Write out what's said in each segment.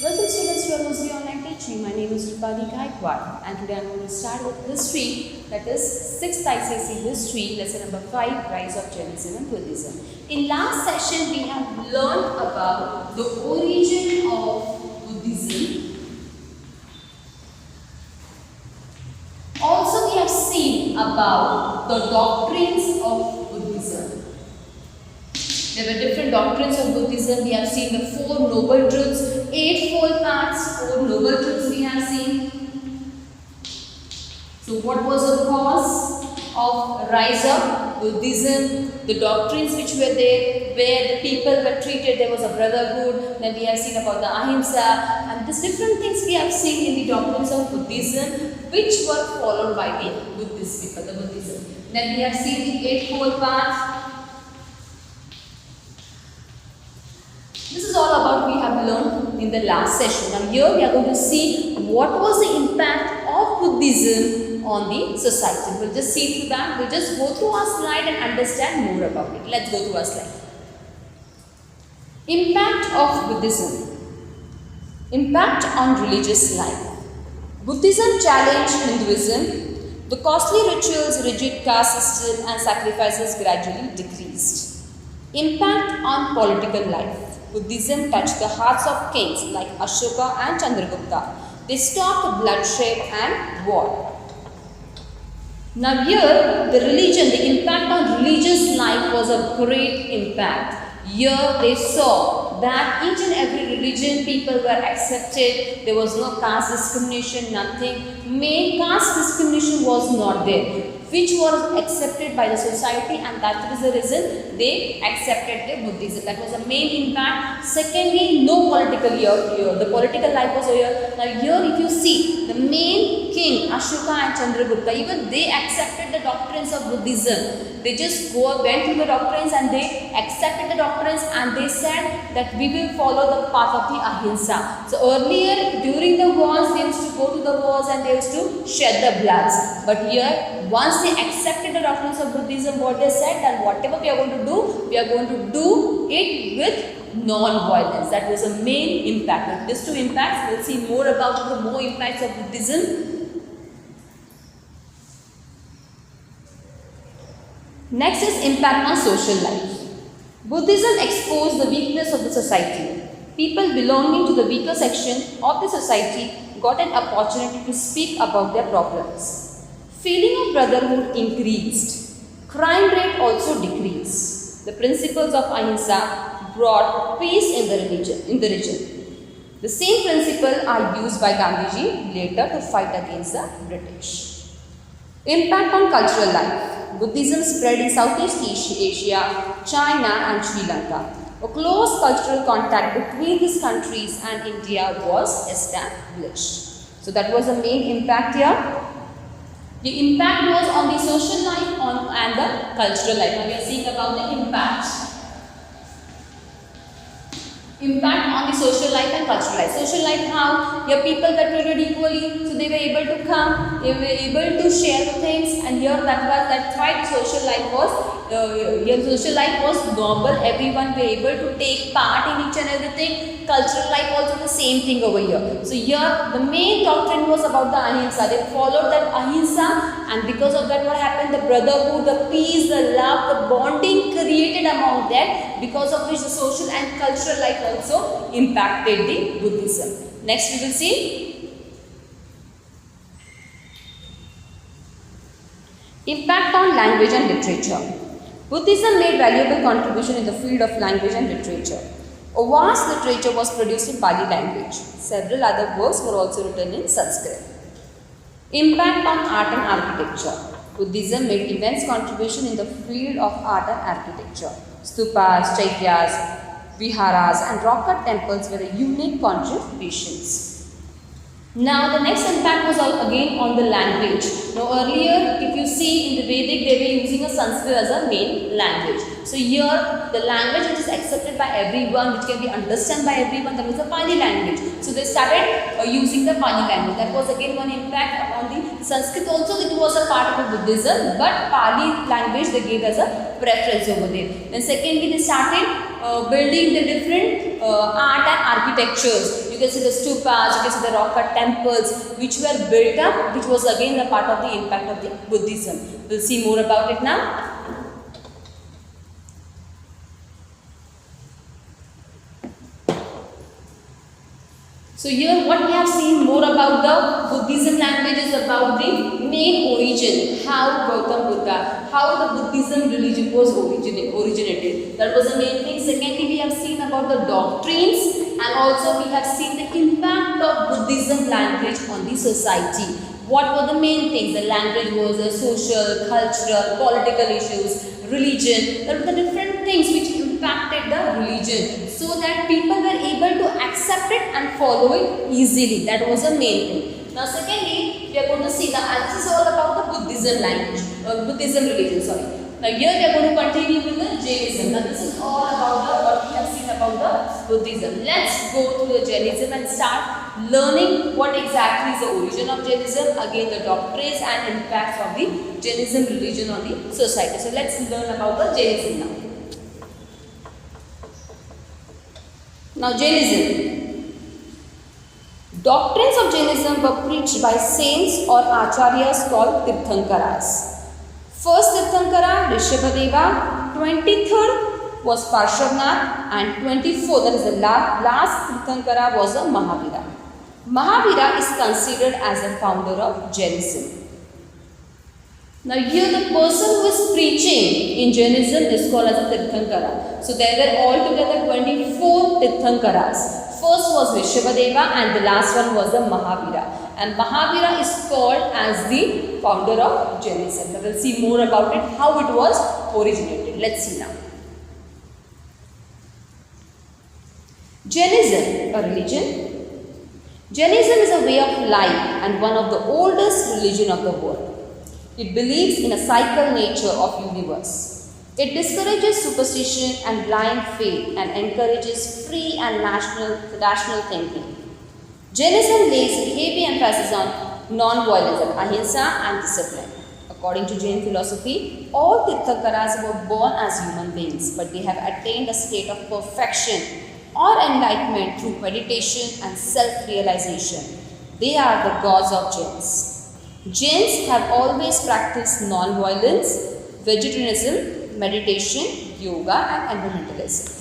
Welcome students to our Mostly Online Teaching. My name is Rupali Gaikwad and today I am going to start with history, that is 6th ICSE history, lesson number 5, Rise of Jainism and Buddhism. In last session we have learned about the origin of Buddhism. Also we have seen about the doctrines of Buddhism. There were different doctrines of Buddhism. We have seen the 4 noble truths, 8-fold paths, 4 noble truths we have seen. So what was the cause of rise of Buddhism? The doctrines which were there, where the people were treated, there was a brotherhood. Then we have seen about the ahimsa and these different things we have seen in the doctrines of Buddhism, which were followed by the Buddhist people, the Buddhism. Then we have seen the 8-fold path. This is all about we have learned in the last session. Now here we are going to see what was the impact of Buddhism on the society. We'll just see through that. We'll just go through our slide and understand more about it. Let's go through our slide. Impact of Buddhism. Impact on religious life. Buddhism challenged Hinduism. The costly rituals, rigid caste system and sacrifices gradually decreased. Impact on political life. Buddhism touched the hearts of kings like Ashoka and Chandragupta. They stopped bloodshed and war. Now here, the religion, the impact on religious life was a great impact. Here they saw that each and every religion people were accepted. There was no caste discrimination, nothing. Main caste discrimination was not there, which was accepted by the society, and that is the reason they accepted the Buddhism. That was the main impact. Secondly, no political here. The political life was here. Now here if you see, the main king Ashoka and Chandragupta, even they accepted the doctrines of Buddhism. They just went through the doctrines and they accepted the doctrines and they said that we will follow the path of the ahimsa. So earlier during the wars they used to go to the wars and they used to shed the bloods. But here once they accepted the doctrines of Buddhism, what they said, that whatever we are going to do, we are going to do it with non-violence. That was the main impact. With these 2 impacts, we will see more about the more impacts of Buddhism. Next is impact on social life. Buddhism exposed the weakness of the society. People belonging to the weaker section of the society got an opportunity to speak about their problems. Feeling of brotherhood increased. Crime rate also decreased. The principles of ahimsa brought peace in the region. The same principles are used by Gandhiji later to fight against the British. Impact on cultural life. Buddhism spread in Southeast Asia, China and Sri Lanka. A close cultural contact between these countries and India was established. So that was the main impact here. The impact was on the social life and the cultural life. Now we are seeing about the impact. Impact on the social life and cultural life. Social life, how? Here people were treated equally, so they were able to come, they were able to share things, and here that's why the social life was normal. Everyone were able to take part in each and everything. Cultural life also the same thing over here. So here the main doctrine was about the ahimsa. They followed that ahimsa, and because of that what happened? The brotherhood, the peace, the love, the bonding created among them, because of which the social and cultural life also impacted the Buddhism. Next we will see impact on language and literature. Buddhism made valuable contribution in the field of language and literature. A vast literature was produced in Pali language. Several other works were also written in Sanskrit. Impact on art and architecture. Buddhism made immense contribution in the field of art and architecture. Stupas, chaityas, viharas and rock cut temples were unique contributions. Now the next impact was again on the language. Now earlier if you see in the Vedic they were using a Sanskrit as a main language. So here the language which is accepted by everyone, which can be understood by everyone, that was the Pali language. So they started using the Pali language. That was again one impact on the Sanskrit also. It was a part of the Buddhism, but Pali language they gave as a preference over there. Then secondly they started building the different art and architectures. You can see the stupas, you can see the rock cut temples which were built up, which was again a part of the impact of the Buddhism. We'll see more about it now. So here what we have seen more about the Buddhism language is about the main origin, how Gautam Buddha, how the Buddhism religion was originated. That was the main thing. Secondly, we have seen about the doctrines, and also we have seen the impact of Buddhism language on the society. What were the main things? The language was the social, cultural, political issues, religion. There were the different things which impacted the religion so that people were able to accept it and follow it easily. That was the main thing. Now secondly, we are going to see that this is all about the Buddhism language, Buddhism religion, sorry. Now here we are going to continue with the Jainism. Now this is all about what we have seen about the Buddhism. Let's go to the Jainism and start learning what exactly is the origin of Jainism, again the doctrines and impacts of the Jainism religion on the society. So let's learn about the Jainism now. Now Jainism. Doctrines of Jainism were preached by saints or acharyas called Tirthankaras. First Tirthankara, Rishabhadeva, 23rd was Parshvanath, and 24th, that is the last Tirthankara, was the Mahavira. Mahavira is considered as the founder of Jainism. Now here the person who is preaching in Jainism is called as a Tirthankara. So there were altogether 24 Tirthankaras. First was Rishabhadeva and the last one was the Mahavira. And Mahavira is called as the founder of Jainism. We will see more about it, how it was originated. Let's see now. Jainism, a religion. Jainism is a way of life and one of the oldest religion of the world. It believes in a cycle nature of universe. It discourages superstition and blind faith and encourages free and rational thinking. Jainism lays heavy emphasis on non-violence, ahimsa and discipline. According to Jain philosophy, all Tirthankaras were born as human beings, but they have attained a state of perfection or enlightenment through meditation and self-realization. They are the gods of Jains. Jains have always practiced non-violence, vegetarianism, meditation, yoga and environmentalism.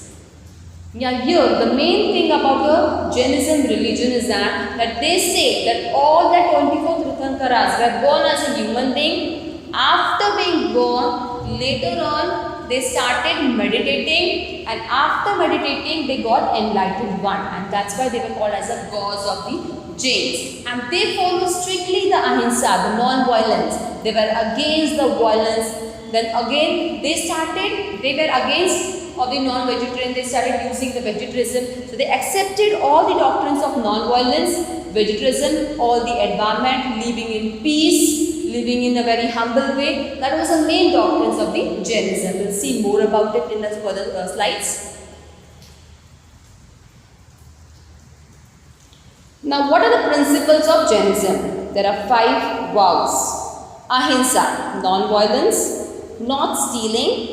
Now here the main thing about the Jainism religion is that they say that all the 24 Tirthankaras were born as a human being. After being born, later on they started meditating, and after meditating they got enlightened one, and that's why they were called as the gods of the Jains. And they follow strictly the ahimsa, the non-violence. They were against the violence. Then again they were against of the non-vegetarian, they started using the vegetarianism. So they accepted all the doctrines of non-violence, vegetarianism, all the environment, living in peace, living in a very humble way. That was the main doctrines of the Jainism. We'll see more about it in the further slides. Now what are the principles of Jainism? There are 5 vows. Ahimsa, non-violence, not stealing,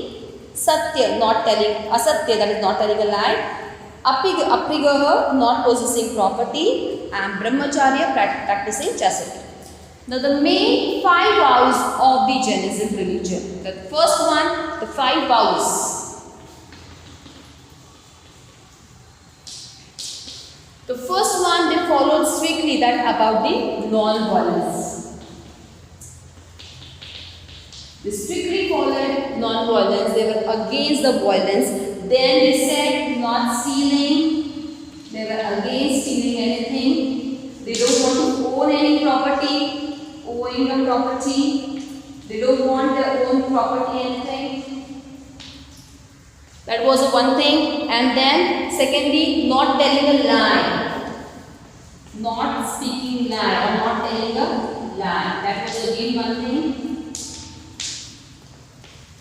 Satya, not telling, Asatya, that is not telling a lie, Aprigaha, not possessing property, and Brahmacharya, practicing chastity. Now the main 5 vows of the Jainism religion. The first one, the 5 vows. The first one, they followed strictly that about the non-violence. They strictly followed non-violence. They were against the violence. Then they said not stealing. They were against stealing anything. They don't want to own any property, owning a property. They don't want their own property anything. That was one thing. And then secondly, not telling a lie. Not speaking lie or not telling a lie. That was again one thing.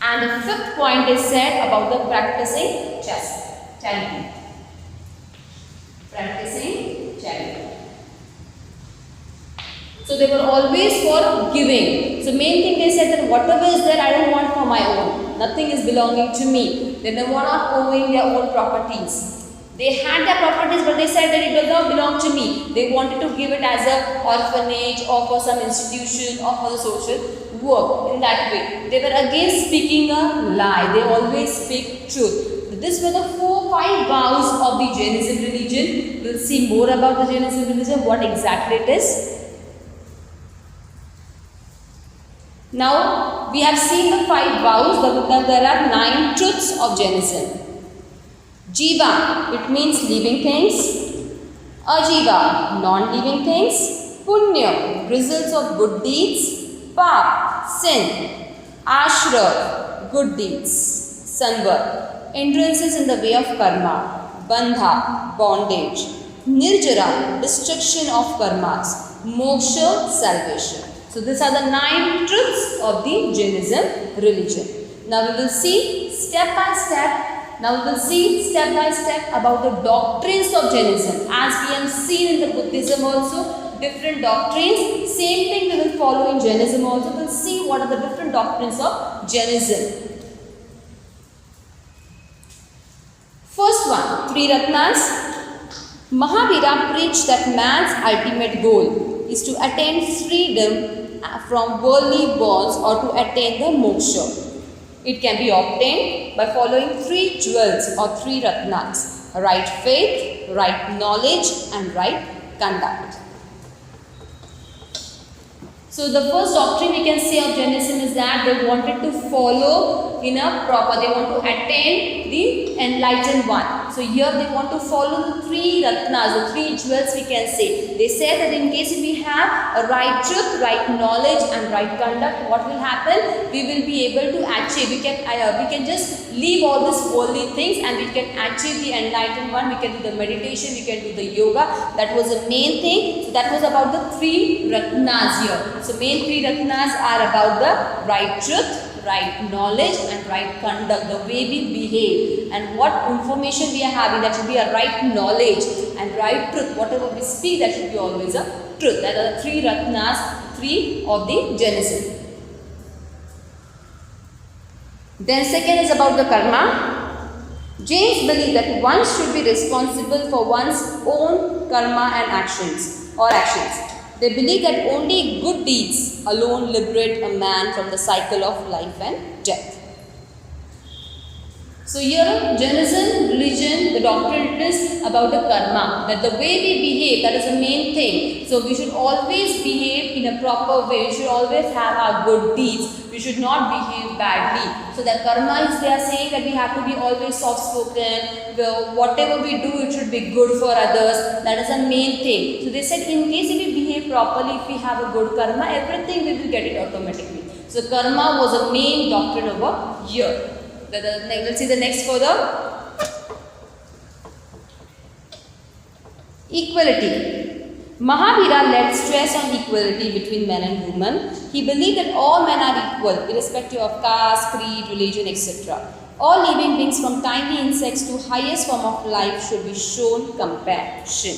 And the 5th point is said about the practicing charity. Practicing charity. So they were always for giving. So main thing they said that whatever is there I don't want for my own. Nothing is belonging to me. They were not owning their own properties. They had their properties, but they said that it does not belong to me. They wanted to give it as a orphanage or for some institution or for the social work. In that way, they were again speaking a lie. They always speak truth. These were the 5 vows of the Jainism religion. We'll see more about the Jainism religion, what exactly it is. Now, we have seen the 5 vows, that there are 9 truths of Jainism. Jiva, it means living things. Ajiva, non-living things. Punya, results of good deeds. Pap, sin. Ashra, good deeds. Sanvar, hindrances in the way of karma. Bandha, bondage. Nirjara, destruction of karmas. Moksha, salvation. So these are the 9 truths of the Jainism religion. Now we will see step by step. Now we will see step by step about the doctrines of Jainism. As we have seen in the Buddhism also, different doctrines. Same thing we will follow in Jainism also. We will see what are the different doctrines of Jainism. First one, 3 Ratnas. Mahavira preached that man's ultimate goal is to attain freedom from worldly bonds or to attain the moksha. It can be obtained by following 3 jewels or 3 ratnas: right faith, right knowledge and right conduct. So the first doctrine we can say of Jainism is that they wanted to follow in a proper, they want to attain the enlightened one. So here they want to follow the 3 ratnas, the 3 jewels we can say. They say that in case if we have a right truth, right knowledge and right conduct, what will happen? We will be able to achieve, we can just leave all these worldly things and we can achieve the enlightened one. We can do the meditation, we can do the yoga. That was the main thing. So that was about the 3 ratnas here. So main 3 ratnas are about the right truth, right knowledge and right conduct, the way we behave and what information we are having, that should be a right knowledge, and right truth, whatever we speak, that should be always a truth. That are the 3 ratnas, 3 of the Jainism. Then second is about the karma. Jains believe that one should be responsible for one's own karma and actions. They believe that only good deeds alone liberate a man from the cycle of life and death. So here Jainism religion, the doctrine is about the karma, that the way we behave, that is the main thing. So we should always behave in a proper way. We should always have our good deeds. We should not behave badly. So that karma is, they are saying that we have to be always soft spoken. Whatever we do, it should be good for others. That is the main thing. So they said in case if we behave properly, if we have a good karma, everything we will get it automatically. So karma was a main doctrine over here. We'll see the next further. Equality. Mahavira laid stress on equality between men and women. He believed that all men are equal, irrespective of caste, creed, religion, etc. All living beings from tiny insects to highest form of life should be shown compassion.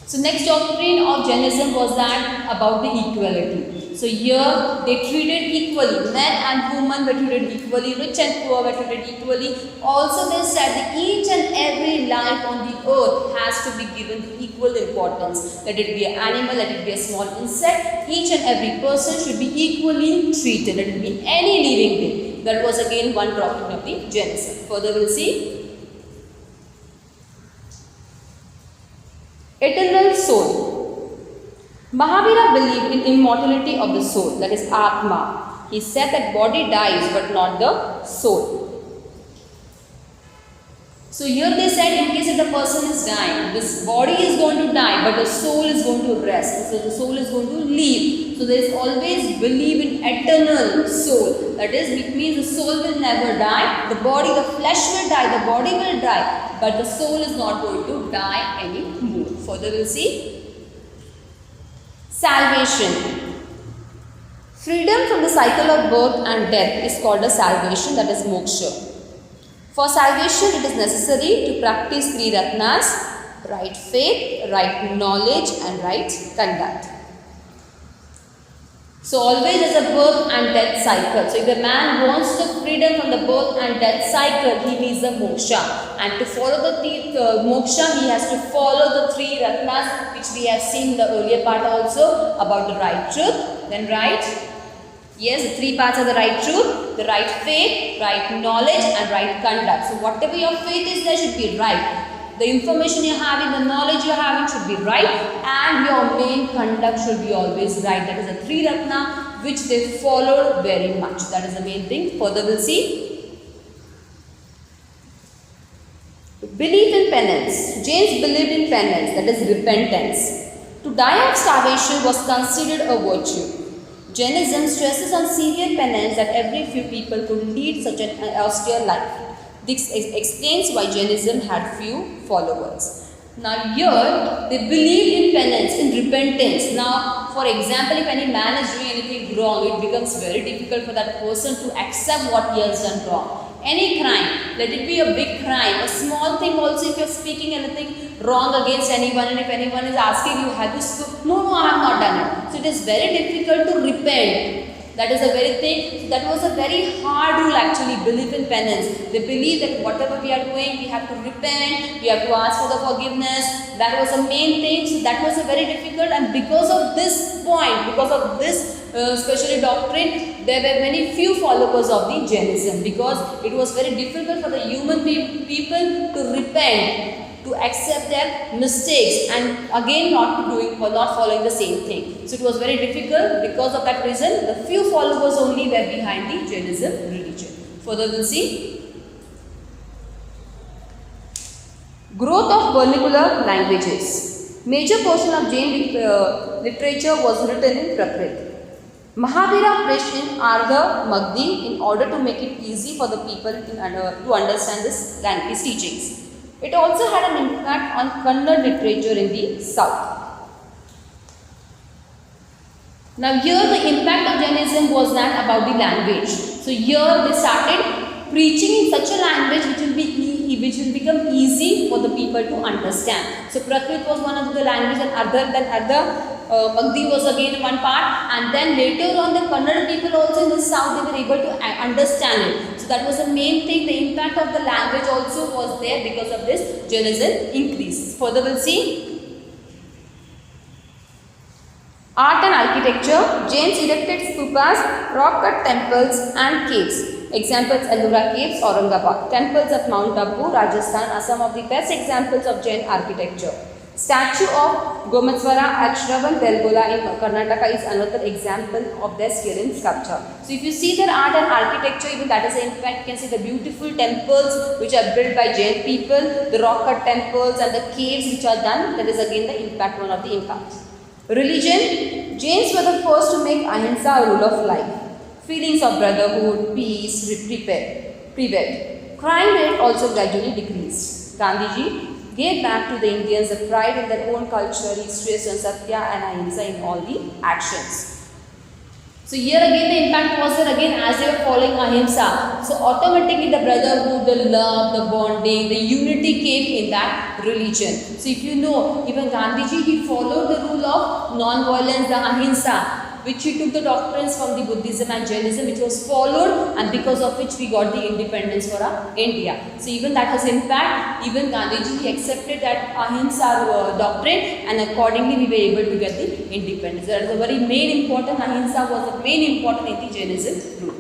So next doctrine of Jainism was that about the equality. So here they treated equally, men and women were treated equally, rich and poor were treated equally. Also they said that each and every life on the earth has to be given equal importance. Let it be an animal, let it be a small insect, each and every person should be equally treated. Let it be any living being. That was again one doctrine of the Jainism. Further we'll see. Eternal soul. Mahavira believed in immortality of the soul, that is Atma. He said that body dies but not the soul. So here they said in case if the person is dying, this body is going to die but the soul is going to rest. So the soul is going to leave. So there is always believe in eternal soul. That is, it means the soul will never die. The body, the flesh will die, the body will die, but the soul is not going to die anymore. Further we'll see. Salvation. Freedom from the cycle of birth and death is called a salvation, that is moksha. For salvation, it is necessary to practice 3 ratnas: right faith, right knowledge and right conduct. So always there's a birth and death cycle. So if the man wants the freedom from the birth and death cycle, he needs the moksha. And to follow the moksha, he has to follow the three ratnas, which we have seen in the earlier part also about the right truth, then right. Yes, the three parts are the right truth, the right faith, right knowledge and right conduct. So whatever your faith is, there should be right. The information you are having, the knowledge you are having should be right, and your main conduct should be always right. That is the three ratna which they followed very much. That is the main thing. Further we'll see. Belief in penance. Jains believed in penance, that is repentance. To die of starvation was considered a virtue. Jainism stresses on severe penance that every few people could lead such an austere life. This explains why Jainism had few followers. Now here they believed in penance, in repentance. Now for example, if any man is doing anything wrong, it becomes very difficult for that person to accept what he has done wrong. Any crime, let it be a big crime, a small thing also, if you are speaking anything wrong against anyone, and if anyone is asking you, have you spoken? No, I have not done it. So it is very difficult to repent. That is a very thing, that was a very hard rule actually, belief in penance. They believe that whatever we are doing, we have to repent, we have to ask for the forgiveness. That was the main thing, so that was a very difficult, and because of this point, because of this especially doctrine, there were many few followers of the Jainism, because it was very difficult for the human people to repent, to accept their mistakes and again not following the same thing. So it was very difficult. Because of that reason, the few followers only were behind the Jainism religion. Further we'll see. Growth of vernacular languages. Major portion of Jain literature was written in Prakrit. Mahavira preached in Ardha Magdi in order to make it easy for the people to understand his teachings. It also had an impact on Kannada literature in the south. Now here the impact of Jainism was that about the language. So here they started preaching in such a language which will become easy for the people to understand. So Prakrit was one of the languages, and Ardha Magdi was again one part, and then later on the Kannada people also in the south, they were able to understand it. So that was the main thing. The impact of the language also was there because of this Jainism increase. Further we'll see. Art and architecture. Jains erected stupas, rock-cut temples and caves. Examples: Ellora Caves, Aurangabad. Temples of Mount Abu, Rajasthan are some of the best examples of Jain architecture. Statue of Gomatswara at Shravan Belgola in Karnataka is another example of their skill in sculpture. So if you see their art and architecture, even that is in fact, you can see the beautiful temples which are built by Jain people, the rock-cut temples and the caves which are done. That is again the impact, one of the impacts. Religion. Jains were the first to make ahimsa a rule of life. Feelings of brotherhood, peace prevailed. Crime rate also gradually decreased. Gandhiji gave back to the Indians the pride in their own culture. He stressed on satya and ahimsa in all the actions. So here again the impact was there again as they were following ahimsa. So automatically the brotherhood, the love, the bonding, the unity came in that religion. So if you know, even Gandhiji, he followed the rule of non-violence, the ahimsa, which he took the doctrines from the Buddhism and Jainism, which was followed, and because of which we got the independence for our India. So even that has impact. Even Gandhiji, he accepted that ahimsa doctrine, and accordingly we were able to get the independence. That is a very main important, ahimsa was the main important in the Jainism group.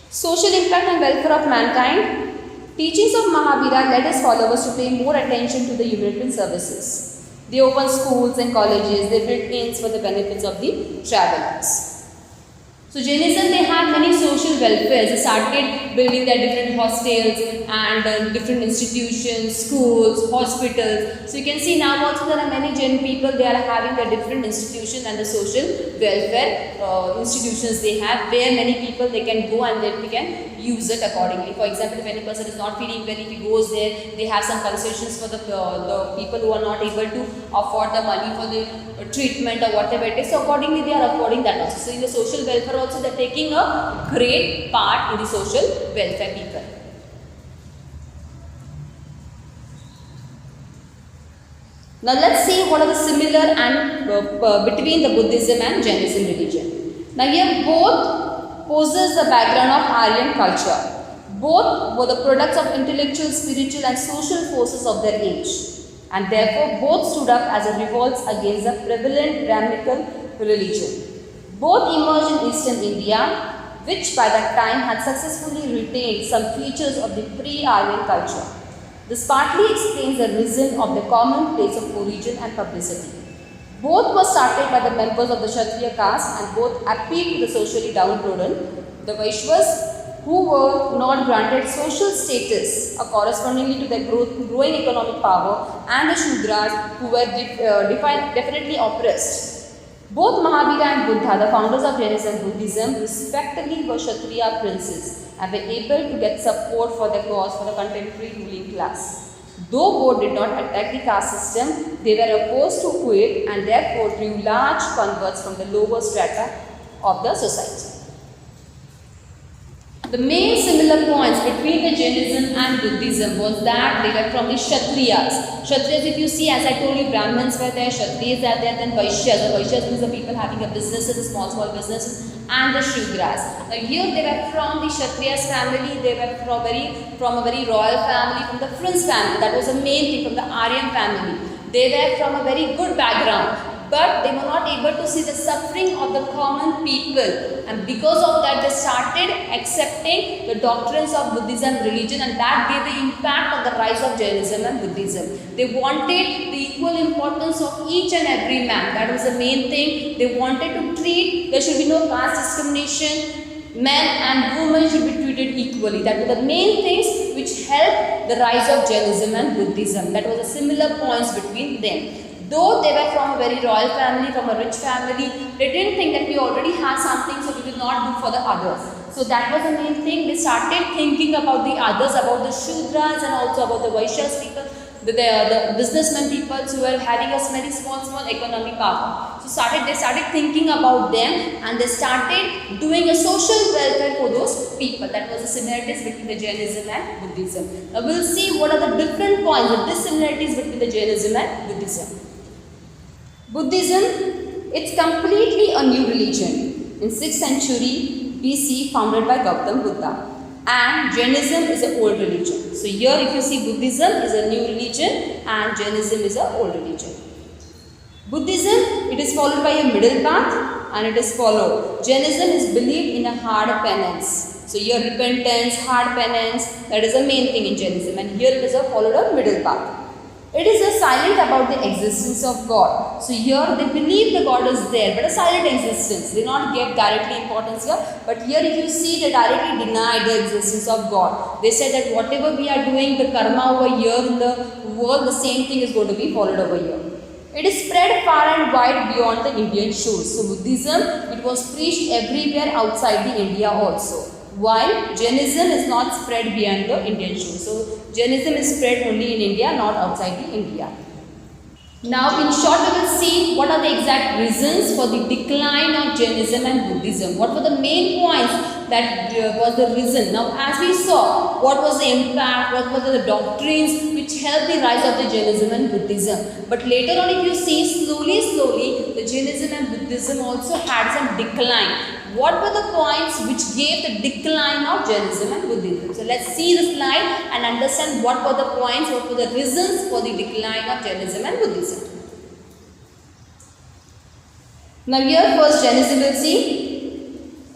Social impact and welfare of mankind. Teachings of Mahavira led his followers to pay more attention to the humanitarian services. They opened schools and colleges, they built inns for the benefits of the travelers. So Jainism, they had many social welfares. They started building their different hostels and different institutions, schools, hospitals. So you can see now also there are many Jain people, they are having their different institutions and the social welfare institutions they have, where many people they can go and they can use it accordingly. For example, if any person is not feeling well, if he goes there, they have some concessions for the people who are not able to afford the money for the treatment or whatever it is. So accordingly they are affording that also. So in the social welfare also they are taking a great part in the social welfare people. Now let's see what are the similar and between the Buddhism and Jainism religion. Now here both possess the background of Aryan culture. Both were the products of intellectual, spiritual and social forces of their age, and therefore both stood up as a revolt against the prevalent Brahminical religion. Both emerged in eastern India, which by that time had successfully retained some features of the pre-Aryan culture. This partly explains the reason of the common place of origin and publicity. Both were started by the members of the Kshatriya caste and both appealed to the socially downtrodden, the Vaishyas, who were not granted social status correspondingly to their growing economic power, and the Shudras, who were definitely oppressed. Both Mahavira and Buddha, the founders of Jainism and Buddhism, respectively were Kshatriya princes and were able to get support for their cause for the contemporary ruling class. Though both did not attack the caste system, they were opposed to it and therefore drew large converts from the lower strata of the society. The main similar points between the Jainism and Buddhism was that they were from the Kshatriyas. Kshatriyas, if you see, as I told you, Brahmins were there, Kshatriyas are there, then Vaishyas. The Vaishyas means the people having a businesses, the small businesses, and the Shudras. Now here they were from the Kshatriyas family, they were from a very royal family, from the Prince family. That was the main thing, from the Aryan family. They were from a very good background. But they were not able to see the suffering of the common people, and because of that they started accepting the doctrines of Buddhism religion, and that gave the impact of the rise of Jainism and Buddhism. They wanted the equal importance of each and every man. That was the main thing. They wanted to treat, there should be no caste discrimination, men and women should be treated equally. That were the main things which helped the rise of Jainism and Buddhism. That was a similar points between them. Though they were from a very royal family, from a rich family, they didn't think that we already have something, so we will not do for the others. So that was the main thing. They started thinking about the others, about the Shudras and also about the Vaishyas people, the businessmen people who were having a very small economic power. So they started thinking about them, and they started doing a social welfare for those people. That was the similarities between the Jainism and Buddhism. Now we'll see what are the different points, the dissimilarities between the Jainism and Buddhism. Buddhism, it's completely a new religion in 6th century BC, founded by Gautam Buddha, and Jainism is an old religion. So here if you see, Buddhism is a new religion and Jainism is an old religion. Buddhism, it is followed by a middle path and it is followed. Jainism is believed in a hard penance. So here repentance, hard penance, that is the main thing in Jainism, and here it is followed a middle path. It is a silent about the existence of God. So here they believe the God is there, but a silent existence. They not give directly importance here. But here if you see, they directly deny the existence of God. They said that whatever we are doing, the karma over here in the world, the same thing is going to be followed over here. It is spread far and wide beyond the Indian shores. So Buddhism, it was preached everywhere outside the India also, while Jainism is not spread beyond the Indian shores. So Jainism is spread only in India, not outside the India. Now in short we will see what are the exact reasons for the decline of Jainism and Buddhism. What were the main points that was the reason. Now as we saw, what was the impact, what were the doctrines which helped the rise of the Jainism and Buddhism. But later on if you see, slowly the Jainism and Buddhism also had some decline. What were the points which gave the decline of Jainism and Buddhism? So let's see the slide and understand what were the points, what were the reasons for the decline of Jainism and Buddhism. Now here first Jainism will see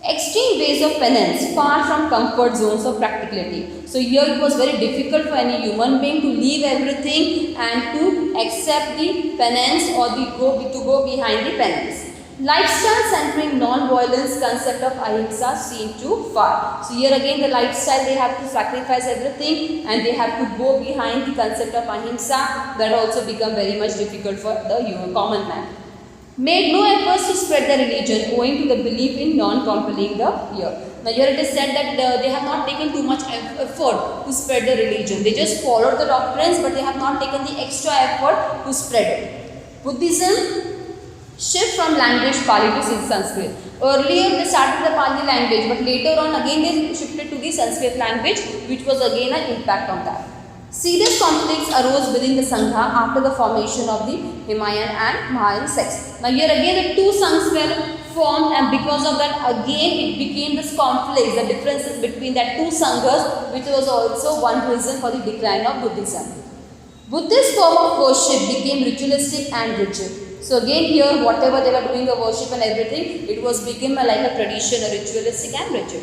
extreme ways of penance, far from comfort zones of practicality. So here it was very difficult for any human being to leave everything and to accept the penance or to go behind the penance. Lifestyle centering non-violence concept of ahimsa seemed too far. So here again the lifestyle, they have to sacrifice everything and they have to go behind the concept of ahimsa. That also become very much difficult for the common man. Made no efforts to spread the religion owing to the belief in non-compelling the fear. Now here it is said that they have not taken too much effort to spread the religion. They just followed the doctrines, but they have not taken the extra effort to spread it. Buddhism shift from language Pali to Sanskrit. Earlier they started the Pali language, but later on again they shifted to the Sanskrit language, which was again an impact on that. Serious conflicts arose within the Sangha after the formation of the Himalayan and Mahayan sects. Now here again the two Sanghs were formed, and because of that again it became this conflict, the differences between that two sanghas, which was also one reason for the decline of Buddhism. Buddhist form of worship became ritualistic and rigid. So again here whatever they were doing the worship and everything, it was became like a tradition, a ritualistic and rigid.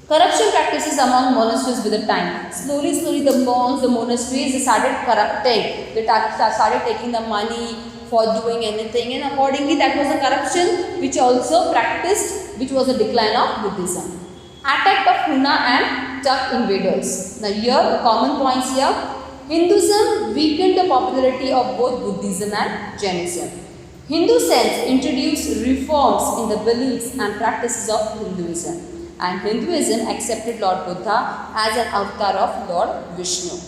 Corruption practices among monasteries with the time. Slowly the monks, the monasteries, they started corrupting. They started taking the money for doing anything, and accordingly that was a corruption which also practiced, which was a decline of Buddhism. Attack of Hunna and Turk invaders. Now here the common points here. Hinduism weakened the popularity of both Buddhism and Jainism. Hindu saints introduced reforms in the beliefs and practices of Hinduism, and Hinduism accepted Lord Buddha as an avatar of Lord Vishnu.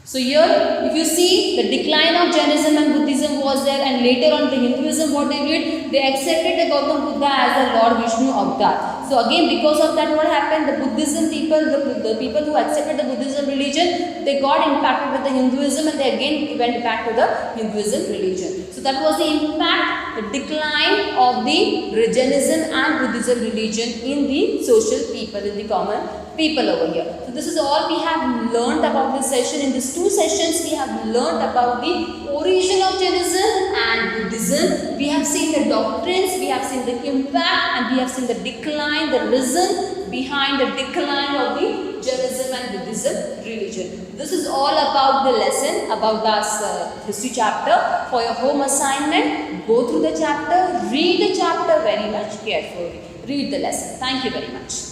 So here if you see, the decline of Jainism and Buddhism was there, and later on the Hinduism what they did, they accepted the Gautam Buddha as a Lord Vishnu avatar. So again because of that what happened, the Buddhism people, the people who accepted the Buddhism religion, they got impacted with the Hinduism, and they again went back to the Hinduism religion. So that was the impact, the decline of the Jainism and Buddhism religion in the social people, in the common people over here. So this is all we have learnt about this session. In these two sessions we have learnt about the origin of Jainism and Buddhism. We have seen the doctrines, we have seen the impact, and we have seen the decline, the reason behind the decline of the Jainism and Buddhism religion. This is all about the lesson, about this history chapter. For your home assignment, go through the chapter, read the chapter very much carefully. Read the lesson. Thank you very much.